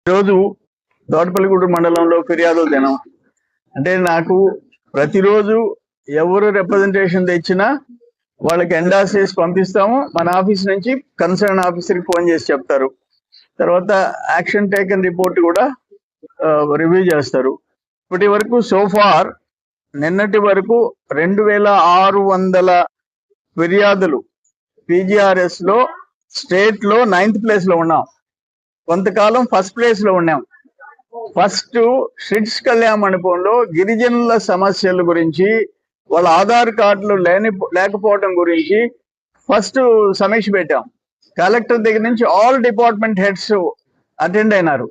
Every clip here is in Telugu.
రోజు దోటపల్లిగూడెం మండలంలో ఫిర్యాదుల దినం. అంటే నాకు ప్రతిరోజు ఎవరు రిప్రజెంటేషన్ తెచ్చినా వాళ్ళకి ఎండాస్ చేసి పంపిస్తాము. మన ఆఫీస్ నుంచి కన్సర్న్ ఆఫీసర్కి ఫోన్ చేసి చెప్తారు. తర్వాత యాక్షన్ టేకన్ రిపోర్ట్ కూడా రివ్యూ చేస్తారు. ఇప్పటి వరకు సోఫార్ నిన్నటి వరకు 2600 ఫిర్యాదులు పీజీఆర్ఎస్ లో స్టేట్ లో 9th ప్లేస్ లో ఉన్నాం. కొంతకాలం ఫస్ట్ ప్లేస్ లో ఉన్నాం. ఫస్ట్ షిట్స్ కళ్యాణ మండపంలో గిరిజనుల సమస్యల గురించి, వాళ్ళ ఆధార్ కార్డులు లేకపోవడం గురించి ఫస్ట్ సమీక్ష పెట్టాం. కలెక్టర్ దగ్గర నుంచి ఆల్ డిపార్ట్మెంట్ హెడ్స్ అటెండ్ అయినారు.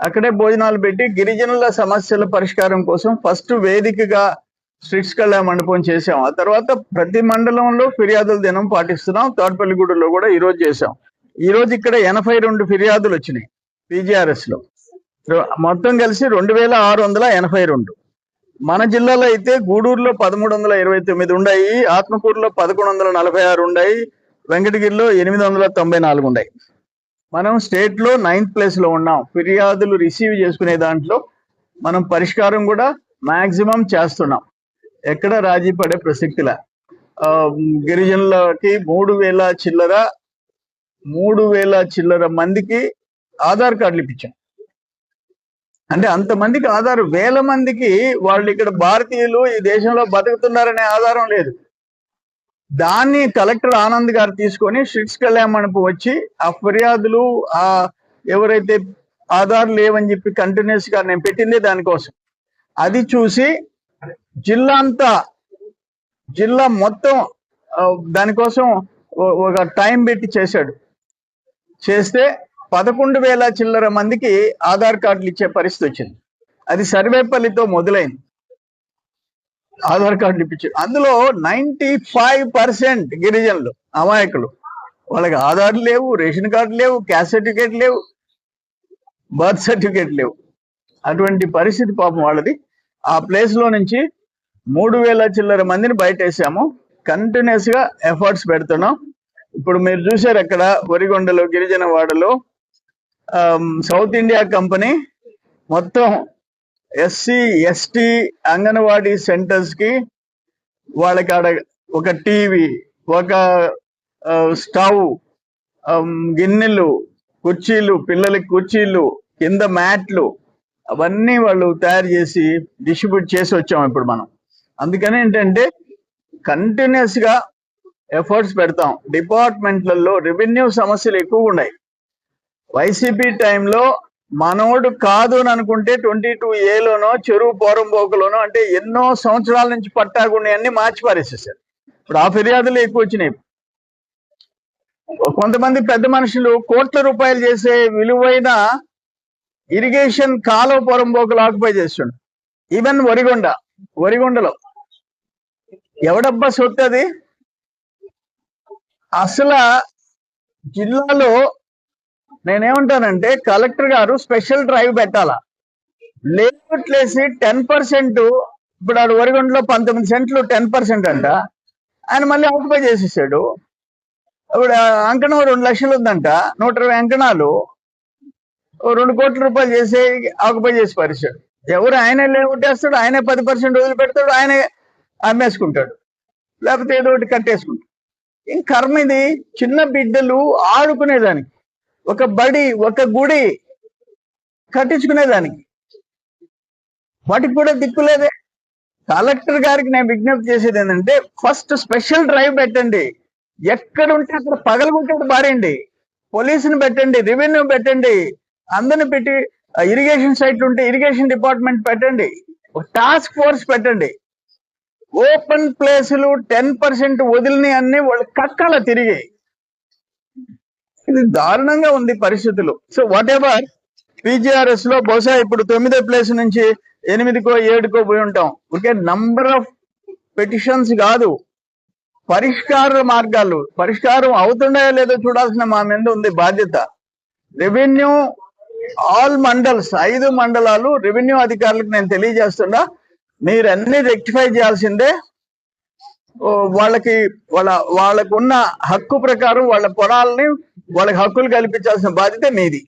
అక్కడే భోజనాలు పెట్టి గిరిజనుల సమస్యల పరిష్కారం కోసం ఫస్ట్ వేదికగా స్ట్రిట్స్ కళ్యాణ మండపం చేసాం. ఆ తర్వాత ప్రతి మండలంలో ఫిర్యాదుల దినం పాటిస్తున్నాం. తోటపల్లిగూడెంలో కూడా ఈరోజు చేసాం. ఈ రోజు ఇక్కడ 82 ఫిర్యాదులు వచ్చినాయి పీజీఆర్ఎస్ లో. మొత్తం కలిసి 2682. మన జిల్లాలో అయితే గూడూరులో 1329 ఉన్నాయి, ఆత్మకూరులో 1146 ఉన్నాయి, వెంకటగిరిలో 894 ఉన్నాయి. మనం స్టేట్ లో 9th ప్లేస్ లో ఉన్నాం. ఫిర్యాదులు రిసీవ్ చేసుకునే దాంట్లో మనం పరిష్కారం కూడా మాక్సిమం చేస్తున్నాం. ఎక్కడ రాజీ పడే ప్రసక్తిలా. గిరిజనులకి 3000 చిల్లర మందికి ఆధార్ కార్డులు ఇప్పించాం. అంటే అంతమందికి ఆధార్, వేల మందికి వాళ్ళు ఇక్కడ భారతీయులు ఈ దేశంలో బతుకుతున్నారనే ఆధారం లేదు. దాన్ని కలెక్టర్ ఆనంద్ గారు తీసుకొని షిట్స్ కళ్యాణ మండపం వచ్చి ఆ ఫిర్యాదులు ఎవరైతే ఆధార్ లేవని చెప్పి కంటిన్యూస్ గా నేను పెట్టిందే దానికోసం. అది చూసి జిల్లా మొత్తం దానికోసం ఒక టైం పెట్టి చేశాడు. చేస్తే 11,000 చిల్లర మందికి ఆధార్ కార్డులు ఇచ్చే పరిస్థితి వచ్చింది. అది సర్వేపల్లితో మొదలైంది. ఆధార్ కార్డులు ఇప్పించారు. అందులో 95% గిరిజనులు అమాయకులు. వాళ్ళకి ఆధార్ లేవు, రేషన్ కార్డు లేవు, క్యాస్ట్ సర్టిఫికేట్ లేవు, బర్త్ సర్టిఫికేట్ లేవు. అటువంటి పరిస్థితి పాపం వాళ్ళది. ఆ ప్లేస్ లో నుంచి 3,000 చిల్లర మందిని బయటేసాము. కంటిన్యూస్ గా ఎఫర్ట్స్ పెడుతున్నాం. ఇప్పుడు మీరు చూసారు అక్కడ వరిగొండలో గిరిజన వాడలో సౌత్ ఇండియా కంపెనీ మొత్తం ఎస్సీ ఎస్టీ అంగన్వాడీ సెంటర్స్ కి వాళ్ళకి ఆడ ఒక టీవీ, ఒక స్టవ్, గిన్నెలు, కుర్చీలు, పిల్లలకి కుర్చీలు, కింద మ్యాట్లు, అవన్నీ వాళ్ళు తయారు చేసి డిస్ట్రిబ్యూట్ చేసి వచ్చాం ఇప్పుడు మనం. అందుకని ఏంటంటే కంటిన్యూస్ గా ఎఫర్ట్స్ పెడతాం. డిపార్ట్మెంట్లలో రెవెన్యూ సమస్యలు ఎక్కువ ఉన్నాయి. వైసీపీ టైంలో మనోడు కాదు అని అనుకుంటే 22A చెరువు పోరంబోకలోనో, అంటే ఎన్నో సంవత్సరాల నుంచి పట్టాగున్నాయన్ని మార్చి పారేసేసారు. ఇప్పుడు ఆ ఫిర్యాదులు ఎక్కువ వచ్చినాయి. కొంతమంది పెద్ద మనుషులు కోట్ల రూపాయలు చేసే విలువైన ఇరిగేషన్ కాలువ పోరంబోకలు ఆక్యుపై చేస్తుండ్రు. ఈవెన్ వరిగొండలో ఎవడబ్బా సొత్తు అది. అసలు జిల్లాలో నేనేమంటానంటే కలెక్టర్ గారు స్పెషల్ డ్రైవ్ పెట్టాలా. లేట్లేసి 10%, ఇప్పుడు ఆడు వరిగొండలో 19 సెంట్లు 10% అంట, ఆయన మళ్ళీ ఆక్యుపై చేసేసాడు. ఇప్పుడు అంకణం 2 లక్షలు ఉందంట, 120 అంకణాలు 2 కోట్ల రూపాయలు చేసి ఆక్యుపై చేసి పరిచాడు. ఎవరు ఆయనే లేవుట్టేస్తాడు, ఆయనే 10% వదిలిపెడతాడు, ఆయనే అమ్మేసుకుంటాడు, లేకపోతే ఏదో ఒకటి కట్టేసుకుంటాడు. ఏం కర్మ ఇది. చిన్న బిడ్డలు ఆడుకునేదానికి ఒక బడి, ఒక గుడి కట్టించుకునేదానికి వాటికి కూడా దిక్కులేదే. కలెక్టర్ గారికి నేను విజ్ఞప్తి చేసేది ఏంటంటే ఫస్ట్ స్పెషల్ డ్రైవ్ పెట్టండి. ఎక్కడ ఉంటే అక్కడ పగలగొట్టేది బారేయండి. పోలీసుని పెట్టండి, రెవెన్యూ పెట్టండి, అందరిని పెట్టి ఇరిగేషన్ సైట్లు ఉంటే ఇరిగేషన్ డిపార్ట్మెంట్ పెట్టండి, ఒక టాస్క్ ఫోర్స్ పెట్టండి. ఓపెన్ ప్లేసులు 10% వదిలిని అన్ని వాళ్ళు కక్కాల తిరిగి. ఇది దారుణంగా ఉంది పరిస్థితులు. సో వాట్ ఎవర్ పీజీఆర్ఎస్ లో బహుశా ఇప్పుడు 9వ ప్లేస్ నుంచి 8కో 7కో పోయి ఉంటాం. ఓకే, నంబర్ ఆఫ్ పిటిషన్స్ కాదు, పరిష్కారం అవుతున్నాయో లేదో చూడాల్సిన మా మీద ఉంది బాధ్యత. రెవెన్యూ ఆల్ మండల్స్, 5 మండలాలు రెవెన్యూ అధికారులకు నేను తెలియజేస్తున్నా, మీరన్నీ రెక్టిఫై చేయాల్సిందే. వాళ్ళకున్న హక్కు ప్రకారం వాళ్ళ పొలాలని వాళ్ళకి హక్కులు కల్పించాల్సిన బాధ్యత మీది.